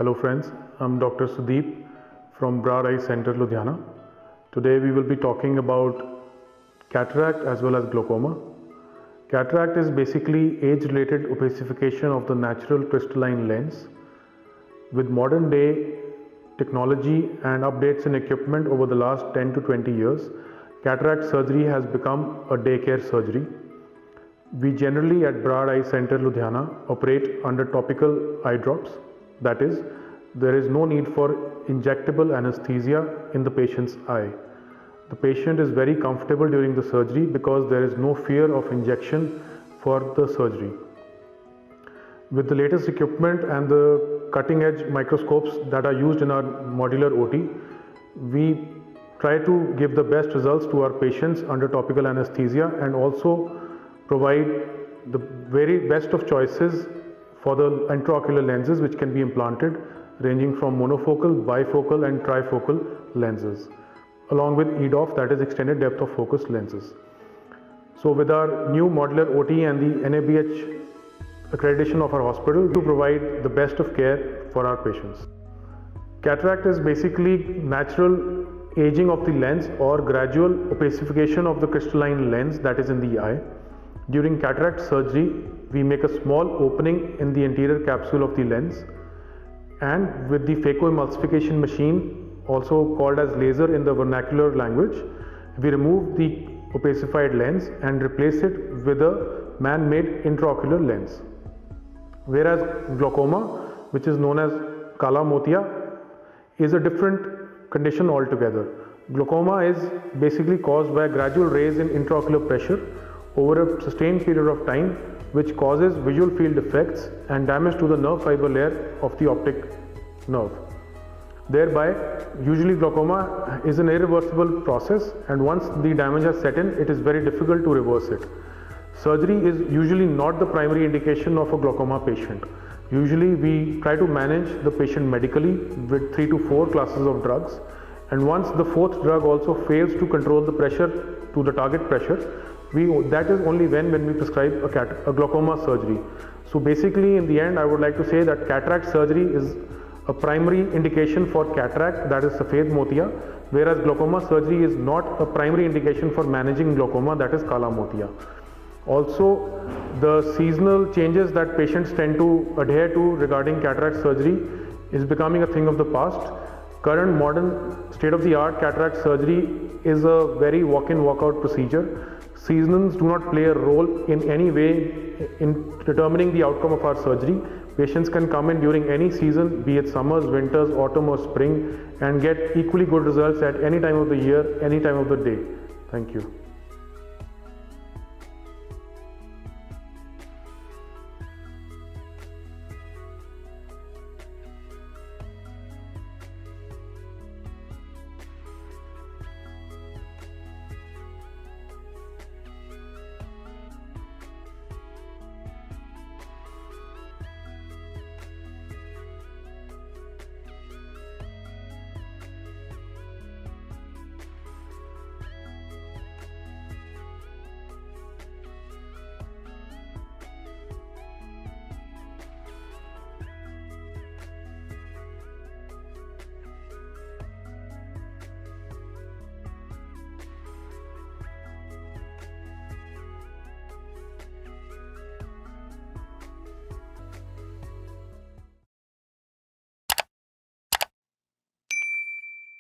Hello friends, I'm Dr. Sudeep from Brar Eye Center, Ludhiana. Today we will be talking about cataract as well as glaucoma. Cataract is basically age-related opacification of the natural crystalline lens. With modern day technology and updates in equipment over the last 10 to 20 years, cataract surgery has become a daycare surgery. We generally at Brar Eye Center, Ludhiana operate under topical eye drops. That is, there is no need for injectable anesthesia in the patient's eye. The patient is very comfortable during the surgery because there is no fear of injection for the surgery. With the latest equipment and the cutting edge microscopes that are used in our modular OT, we try to give the best results to our patients under topical anesthesia and also provide the very best of choices for the intraocular lenses which can be implanted, ranging from monofocal, bifocal and trifocal lenses, along with EDOF, that is extended depth of focus lenses. So with our new modular OT and the NABH accreditation of our hospital to provide the best of care for our patients. Cataract is basically natural aging of the lens or gradual opacification of the crystalline lens that is in the eye. During cataract surgery, we make a small opening in the anterior capsule of the lens, and with the phacoemulsification machine, also called as laser in the vernacular language, we remove the opacified lens and replace it with a man-made intraocular lens. Whereas glaucoma, which is known as kala motia, is a different condition altogether. Glaucoma is basically caused by a gradual raise in intraocular pressure over a sustained period of time, which causes visual field defects and damage to the nerve fiber layer of the optic nerve. Thereby, usually glaucoma is an irreversible process, and once the damage has set in, it is very difficult to reverse it. Surgery is usually not the primary indication of a glaucoma patient. Usually we try to manage the patient medically with 3 to 4 classes of drugs, and once the 4th drug also fails to control the pressure to the target pressure, that is only when we prescribe a glaucoma surgery. So basically in the end, I would like to say that cataract surgery is a primary indication for cataract, that is Safed Motia, whereas glaucoma surgery is not a primary indication for managing glaucoma, that is Kala Motia. Also, the seasonal changes that patients tend to adhere to regarding cataract surgery is becoming a thing of the past. Current modern state-of-the-art cataract surgery is a very walk-in, walk-out procedure. Seasons do not play a role in any way in determining the outcome of our surgery. Patients can come in during any season, be it summers, winters, autumn or spring, and get equally good results at any time of the year, any time of the day. Thank you.